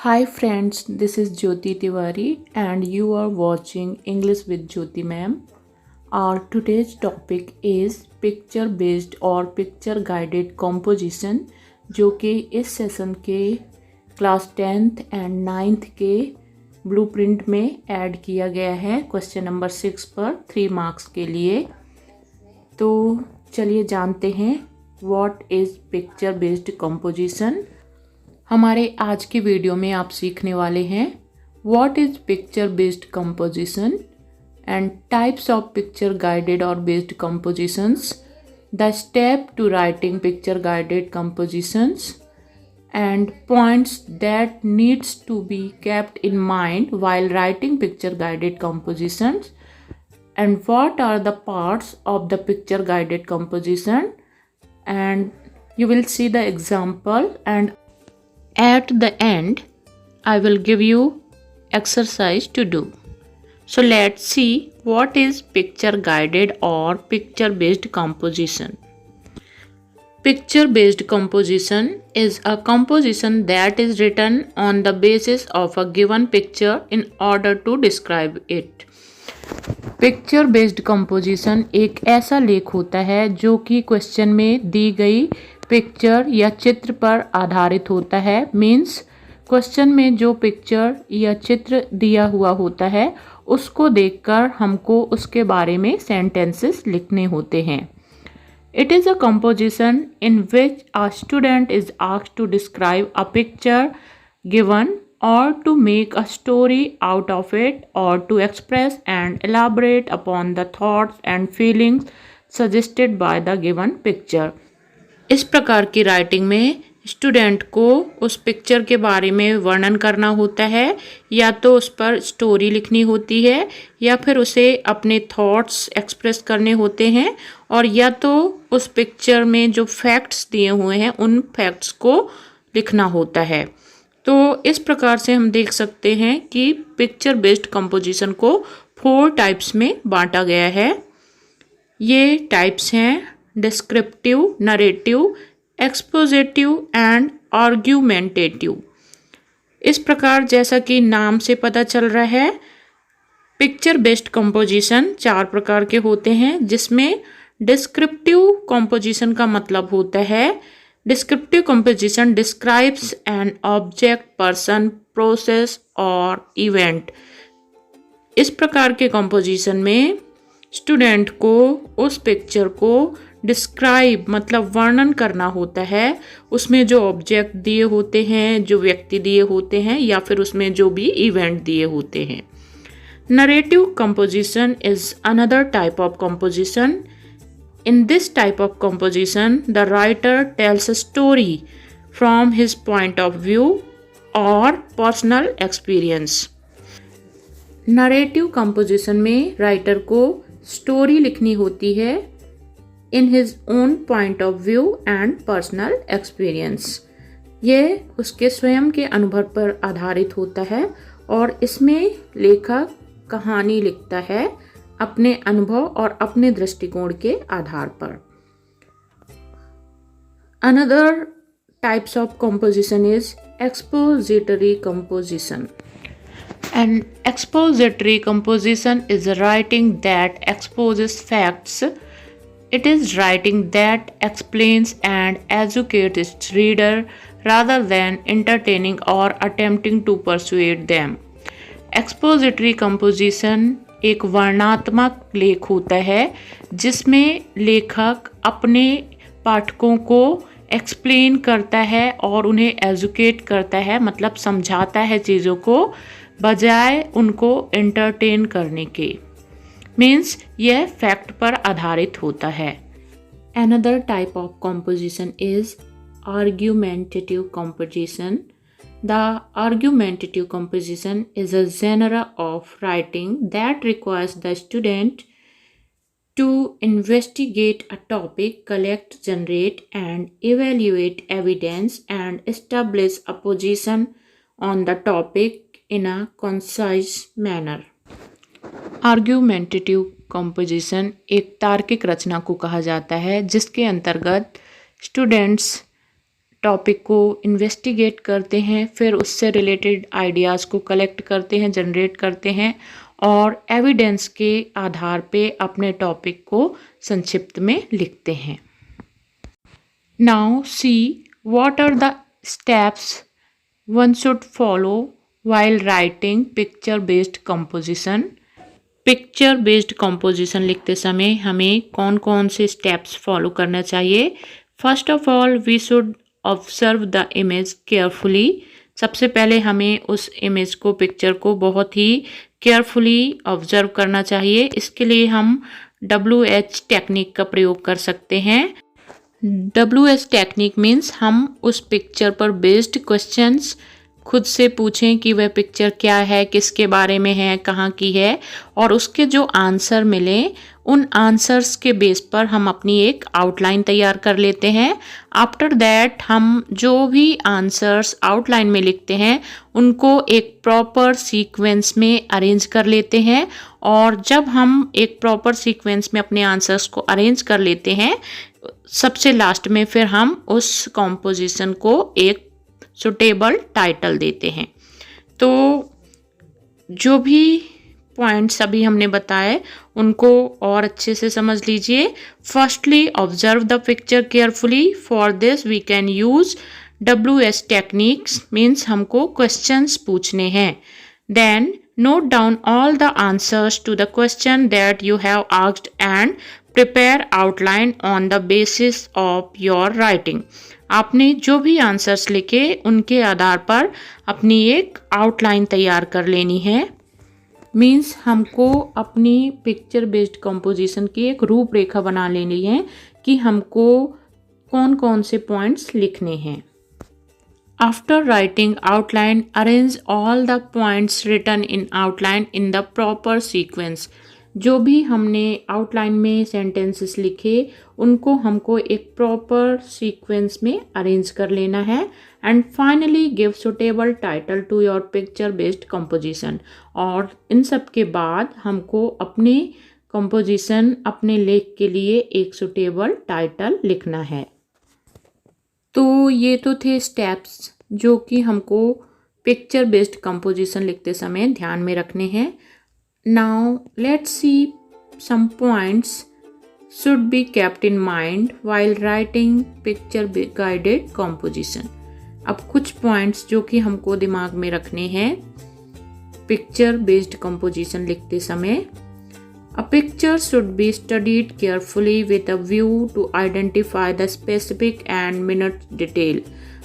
Hi friends, this is Jyoti Tiwari and you are watching English with Jyoti ma'am. Our today's topic is picture based और picture guided composition जो कि इस session के class 10th and 9th के blueprint में add किया गया है क्वेश्चन नंबर 6 पर 3 मार्क्स के लिए। तो चलिए जानते हैं what is picture based composition. हमारे आज की वीडियो में आप सीखने वाले हैं what is picture based composition and types of picture guided और based compositions, the step to writing picture guided compositions and points that needs to be kept in mind while writing picture guided compositions, and what are the parts of the picture guided composition, and you will see the example, and at the end I will give you exercise to do. So let's see what is picture guided or picture based composition. Picture based composition is a composition that is written on the basis of a given picture in order to describe it. Picture based composition एक ऐसा लेख होता है जो कि question में दी गई picture या चित्र पर आधारित होता है। मीन्स क्वेश्चन में जो पिक्चर या चित्र दिया हुआ होता है उसको देखकर हमको उसके बारे में सेंटेंसेस लिखने होते हैं। It is a composition in which a student is asked to describe a picture given or to make a story out of it or to express and elaborate upon the thoughts and feelings suggested by the given picture. इस प्रकार की writing में student को उस picture के बारे में वर्णन करना होता है, या तो उस पर स्टोरी लिखनी होती है या फिर उसे अपने थॉट्स एक्सप्रेस करने होते हैं, और या तो उस पिक्चर में जो फैक्ट्स दिए हुए हैं उन फैक्ट्स को लिखना होता है। तो इस प्रकार से हम देख सकते हैं कि पिक्चर बेस्ड कंपोजिशन को 4 टाइप्स में बांटा गया है। ये टाइप्स हैं descriptive, narrative, expositive and argumentative. इस प्रकार जैसा कि नाम से पता चल रहा है, पिक्चर बेस्ड कंपोजिशन 4 प्रकार के होते हैं, जिसमें डिस्क्रिप्टिव कंपोजिशन का मतलब होता है descriptive composition describes an object, person, process और इवेंट। इस प्रकार के कंपोजिशन में स्टूडेंट को उस पिक्चर को डिस्क्राइब मतलब वर्णन करना होता है, उसमें जो ऑब्जेक्ट दिए होते हैं, जो व्यक्ति दिए होते हैं, या फिर उसमें जो भी इवेंट दिए होते हैं। Narrative composition is another type of composition. In this type of composition, the writer tells a story from his point of view or personal experience. Narrative composition में राइटर को स्टोरी लिखनी होती है in his own point of view and personal experience. ये उसके स्वयं के अनुभव पर आधारित होता है और इसमें लेखक कहानी लिखता है अपने अनुभव और अपने दृष्टिकोण के आधार पर। Another types of composition is expository composition. An expository composition is a writing that exposes facts. It is writing that explains and educates its reader rather than entertaining or attempting to persuade them. Expository composition एक वर्णनात्मक लेख होता है जिसमें लेखक अपने पाठकों को एक्सप्लेन करता है और उन्हें एजुकेट करता है, मतलब समझाता है चीज़ों को, बजाय उनको एंटरटेन करने के। मीन्स यह फैक्ट पर आधारित होता है। Another type of composition is argumentative composition. The argumentative composition is a genre of writing that requires the student to investigate a topic, collect, generate, and evaluate evidence, and establish a position on the topic in a concise manner. Argumentative composition एक तार्किक रचना को कहा जाता है जिसके अंतर्गत students topic को investigate करते हैं, फिर उससे रिलेटेड आइडियाज़ को कलेक्ट करते हैं, जनरेट करते हैं और एविडेंस के आधार पे अपने टॉपिक को संक्षिप्त में लिखते हैं। Now see what are the steps one should follow while writing picture based composition। Picture based composition लिखते समय हमें कौन कौन से स्टेप्स फॉलो करना चाहिए। First of all we should observe the image carefully. सबसे पहले हमें उस इमेज को, पिक्चर को बहुत ही केयरफुली ऑब्जर्व करना चाहिए। इसके लिए हम WH टेक्निक का प्रयोग कर सकते हैं। WH टेक्निक मीन्स हम उस पिक्चर पर बेस्ड क्वेश्चंस खुद से पूछें कि वह पिक्चर क्या है, किसके बारे में है, कहाँ की है, और उसके जो आंसर मिले उन आंसर्स के बेस पर हम अपनी एक आउटलाइन तैयार कर लेते हैं। आफ्टर दैट हम जो भी आंसर्स आउटलाइन में लिखते हैं उनको एक प्रॉपर सीक्वेंस में अरेंज कर लेते हैं, और जब हम एक प्रॉपर सीक्वेंस में अपने आंसर्स को अरेंज कर लेते हैं, सबसे लास्ट में फिर हम उस कॉम्पोजिशन को एक सुटेबल टाइटल देते हैं। तो जो भी पॉइंट्स अभी हमने बताए उनको और अच्छे से समझ लीजिए। Firstly observe the picture carefully. For this we can use WH techniques, means हमको क्वेश्चंस पूछने हैं। Then note down all the answers to the question that you have asked and prepare outline on the basis of your writing. आपने जो भी answers लिखे उनके आधार पर अपनी एक आउटलाइन तैयार कर लेनी है। मीन्स हमको अपनी पिक्चर बेस्ड कंपोजिशन की एक रूपरेखा बना लेनी है कि हमको कौन कौन से पॉइंट्स लिखने हैं। After writing outline arrange all the points written in outline in the proper sequence. जो भी हमने आउटलाइन में सेंटेंसेस लिखे उनको हमको एक प्रॉपर सीक्वेंस में अरेंज कर लेना है। And finally give suitable title to your picture based composition. और इन सब के बाद हमको अपने कंपोजिशन, अपने लेख के लिए एक सुटेबल टाइटल लिखना है। तो ये तो थे स्टेप्स जो कि हमको पिक्चर बेस्ड कंपोजिशन लिखते समय ध्यान में रखने हैं। Now let's see some points should be kept in mind while writing picture guided composition। अब कुछ पॉइंट्स जो कि हमको दिमाग में रखने हैं पिक्चर बेस्ड कंपोजिशन लिखते समय। A picture should be studied carefully with a view to identify the specific and minute detail।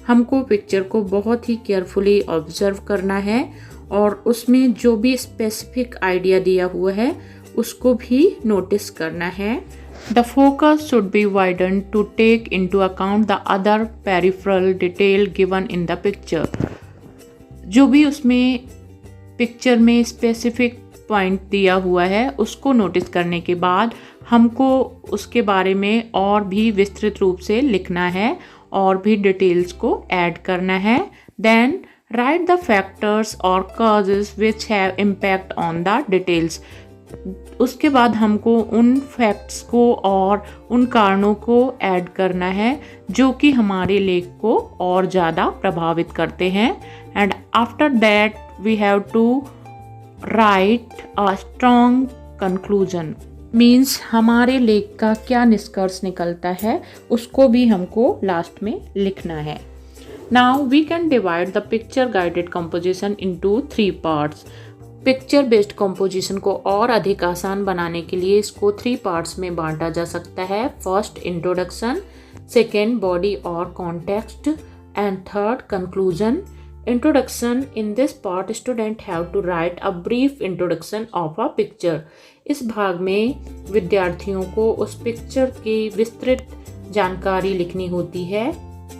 हमको पिक्चर को बहुत ही केयरफुली ऑब्जर्व करना है और उसमें जो भी स्पेसिफिक आइडिया दिया हुआ है उसको भी नोटिस करना है। The focus should be widen to take into account the other peripheral detail given in the picture. जो भी उसमें पिक्चर में स्पेसिफिक पॉइंट दिया हुआ है उसको नोटिस करने के बाद हमको उसके बारे में और भी विस्तृत रूप से लिखना है और भी डिटेल्स को ऐड करना है। Then write the factors or causes which have impact on the details। उसके बाद हमको उन फैक्ट्स को और उन कारणों को ऐड करना है जो कि हमारे लेख को और ज़्यादा प्रभावित करते हैं। And after that we have to write a strong conclusion, means हमारे लेख का क्या निष्कर्ष निकलता है उसको भी हमको लास्ट में लिखना है। Now we can divide the picture guided composition into 3 parts। Picture based composition को और अधिक आसान बनाने के लिए इसको 3 पार्ट्स में बांटा जा सकता है। फर्स्ट इंट्रोडक्शन, सेकेंड बॉडी और context, and third conclusion. Introduction, in this part student have to write a brief introduction of a picture. इस भाग में विद्यार्थियों को उस पिक्चर की विस्तृत जानकारी लिखनी होती है।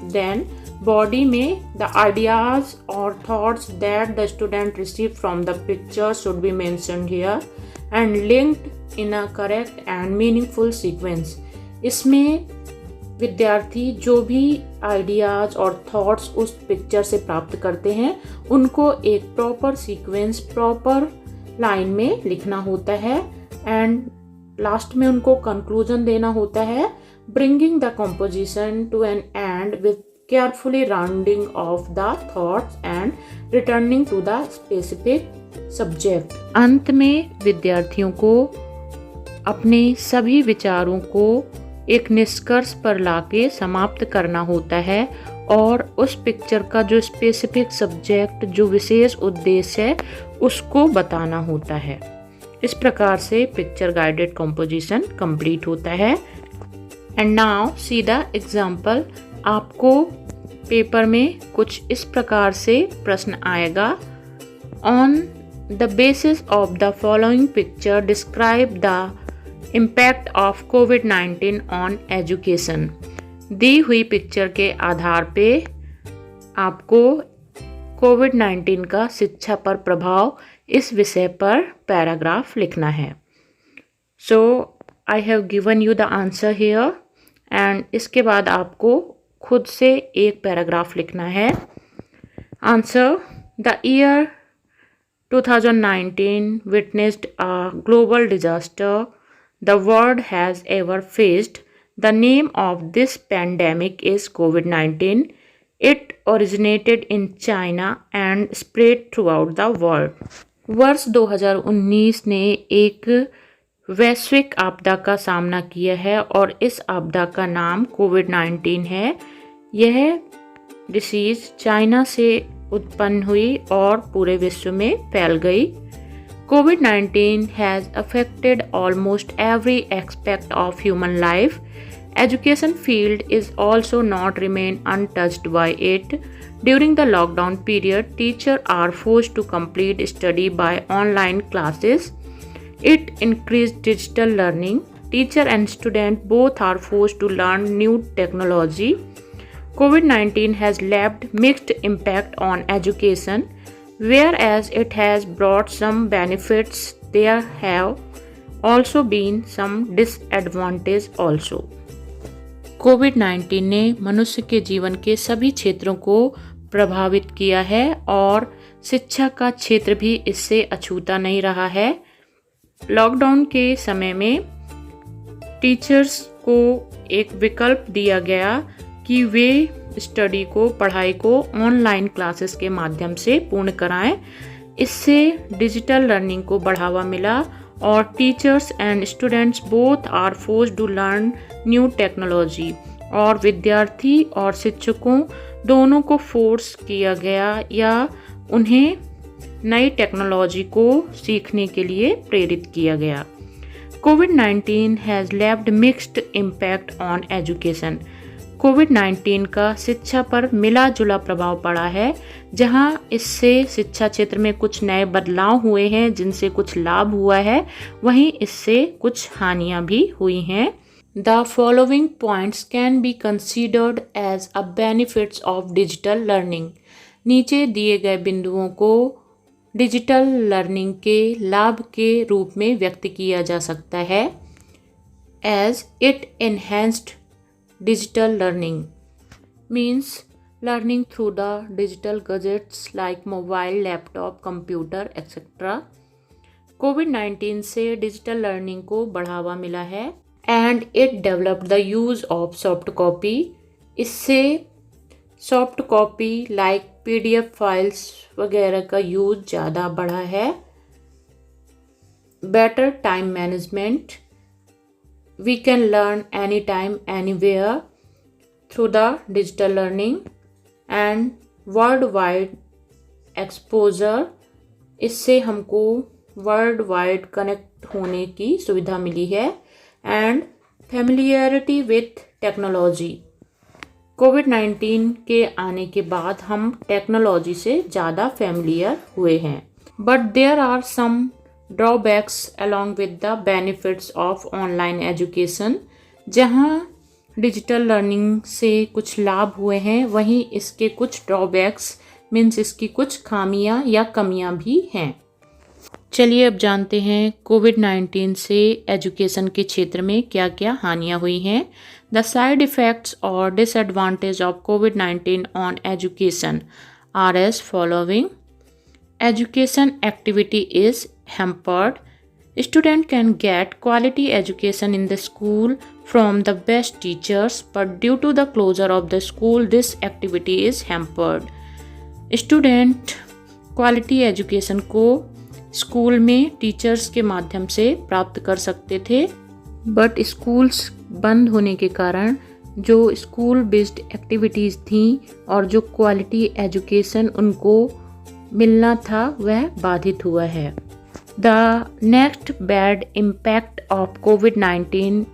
देन बॉडी में द आइडियाज और thoughts that the student receive from the picture should be mentioned here and linked in a correct and meaningful sequence. इसमें विद्यार्थी जो भी आइडियाज और थॉट्स उस पिक्चर से प्राप्त करते हैं उनको एक प्रॉपर सीक्वेंस, प्रॉपर लाइन में लिखना होता है एंड लास्ट में उनको कंक्लूजन देना होता है, bringing the composition to an end with carefully rounding off the thoughts and returning to the specific subject. अंत में विद्यार्थियों को अपने सभी विचारों को एक निष्कर्ष पर लाके समाप्त करना होता है और उस पिक्चर का जो स्पेसिफिक सब्जेक्ट, जो विशेष उद्देश्य है, उसको बताना होता है। इस प्रकार से पिक्चर गाइडेड कंपोजिशन कंप्लीट होता है। And now see the example. आपको पेपर में कुछ इस प्रकार से प्रश्न आएगा। On the basis of the following picture describe the impact of कोविड-19 ऑन एजुकेशन। दी हुई पिक्चर के आधार पे आपको कोविड-19 का शिक्षा पर प्रभाव इस विषय पर पैराग्राफ लिखना है। So I have given you the answer here and इसके बाद आपको खुद से एक पैराग्राफ लिखना है। Answer: the year 2019 witnessed a global disaster the world has ever faced. The name of this pandemic is COVID-19. It originated in China and spread throughout the world. वर्ष 2019 ने एक वैश्विक आपदा का सामना किया है और इस आपदा का नाम कोविड-19 है। यह डिसीज चाइना से उत्पन्न हुई और पूरे विश्व में फैल गई। COVID-19 has affected almost every aspect of human life. Education field is also not remain untouched by it. During the lockdown period, teachers are forced to complete study by online classes. It increased digital learning. Teacher and student both are forced to learn new technology. COVID-19 has left mixed impact on education. Whereas it has brought some benefits, there have also been some disadvantages also. कोविड-19 ने मनुष्य के जीवन के सभी क्षेत्रों को प्रभावित किया है और शिक्षा का क्षेत्र भी इससे अछूता नहीं रहा है। लॉकडाउन के समय में टीचर्स को एक विकल्प दिया गया कि वे स्टडी को, पढ़ाई को ऑनलाइन क्लासेस के माध्यम से पूर्ण कराएं। इससे डिजिटल लर्निंग को बढ़ावा मिला और teachers and students both are forced to learn new technology. और विद्यार्थी और शिक्षकों दोनों को फोर्स किया गया या उन्हें नई टेक्नोलॉजी को सीखने के लिए प्रेरित किया गया। कोविड-19 has left mixed impact on education. कोविड-19 का शिक्षा पर मिला जुला प्रभाव पड़ा है। जहां इससे शिक्षा क्षेत्र में कुछ नए बदलाव हुए हैं जिनसे कुछ लाभ हुआ है, वहीं इससे कुछ हानियां भी हुई हैं। The following points can be considered as a benefits of digital learning. नीचे दिए गए बिंदुओं को डिजिटल लर्निंग के लाभ के रूप में व्यक्त किया जा सकता है। As it enhanced digital learning means learning through the digital gadgets like mobile, laptop, computer, etc. COVID-19 से डिजिटल लर्निंग को बढ़ावा मिला है and it developed the use of soft copy. इससे soft copy like PDF files वगैरह का use ज़्यादा बढ़ा है। Better time management, we can learn anytime, anywhere through the digital learning and worldwide exposure. इससे हमको वर्ल्ड वाइड कनेक्ट होने की सुविधा मिली है। And familiarity with technology. कोविड-19 के आने के बाद हम टेक्नोलॉजी से ज़्यादा फेमिलियर हुए हैं। But there are some drawbacks along with the benefits of online education. जहाँ डिजिटल लर्निंग से कुछ लाभ हुए हैं, वहीं इसके कुछ ड्रॉबैक्स मीन्स इसकी कुछ खामियां या कमियां भी हैं। चलिए अब जानते हैं कोविड-19 से एजुकेशन के क्षेत्र में क्या क्या हानियां हुई हैं। द साइड इफ़ेक्ट्स और डिसएडवांटेज ऑफ कोविड-19 on education are as following. Education activity is hampered. Student can get quality education in the school from the best teachers, but due to the closure of the school, this activity is hampered. Student quality education को school में teachers के माध्यम से प्राप्त कर सकते थे, but schools बंद होने के कारण जो स्कूल बेस्ड एक्टिविटीज़ थी और जो क्वालिटी एजुकेशन उनको मिलना था वह बाधित हुआ है. The next bad impact of covid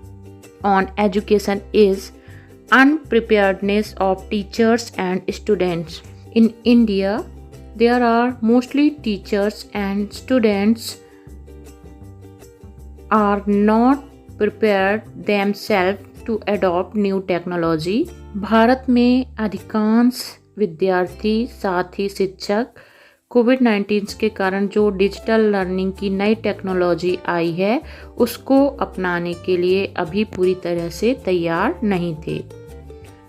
on education is unpreparedness of teachers and students. In India, there are mostly teachers and students are not prepared themselves to adopt new technology. Bharat में अधिकांश विद्यार्थी साथ ही शिक्षक कोविड-19 के कारण जो डिजिटल लर्निंग की नई टेक्नोलॉजी आई है उसको अपनाने के लिए अभी पूरी तरह से तैयार नहीं थे.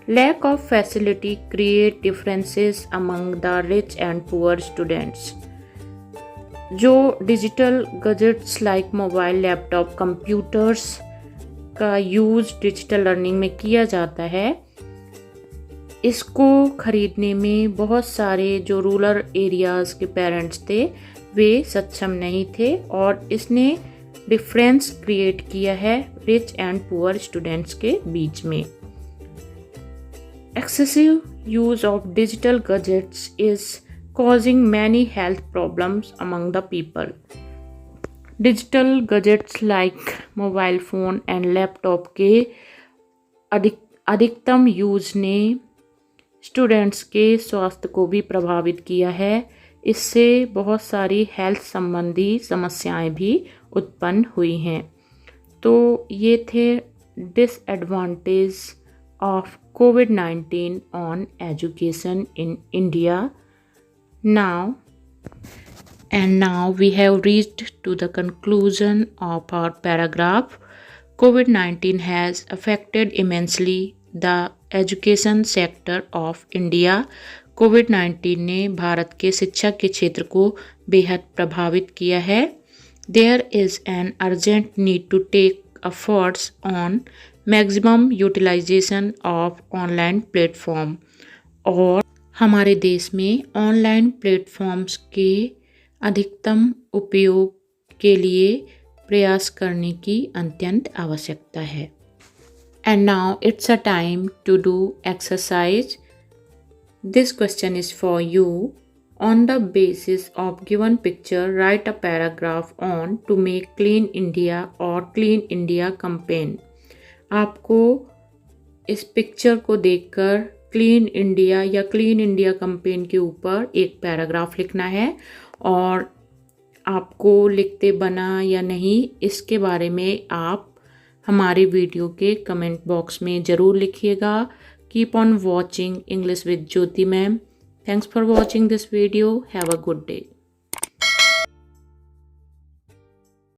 Lack of facility create differences among the rich and poor students. जो digital gadgets like mobile, laptop, computers का यूज़ डिजिटल लर्निंग में किया जाता है, इसको खरीदने में बहुत सारे जो रूरल एरियाज़ के पेरेंट्स थे वे सक्षम नहीं थे और इसने डिफरेंस क्रिएट किया है रिच एंड पुअर स्टूडेंट्स के बीच में. Excessive use of digital gadgets is causing many health problems among the people. Digital gadgets like mobile phone and laptop के अधिकतम यूज़ ने स्टूडेंट्स के स्वास्थ्य को भी प्रभावित किया है. इससे बहुत सारी हेल्थ संबंधी समस्याएं भी उत्पन्न हुई हैं. तो ये थे डिसएडवांटेज ऑफ कोविड-19 on education in India. Now we have reached to the conclusion of our paragraph. COVID-19 has affected immensely the education sector of India. कोविड-19 ने भारत के शिक्षा के क्षेत्र को बेहद प्रभावित किया है. There is an urgent need to take efforts on maximum utilisation of online platform. और हमारे देश में ऑनलाइन प्लेटफॉर्म्स के अधिकतम उपयोग के लिए प्रयास करने की अत्यंत आवश्यकता है. And now it's a time to do exercise. This question is for you. On the basis of given picture, write a paragraph on to make Clean India or Clean India campaign. आपको इस picture को देखकर clean India या clean India campaign के ऊपर एक paragraph लिखना है और आपको लिखते बना या नहीं इसके बारे में आप हमारे वीडियो के कमेंट बॉक्स में ज़रूर लिखिएगा. Keep on watching English with Jyoti ma'am. Thanks for watching this video. Have a good day.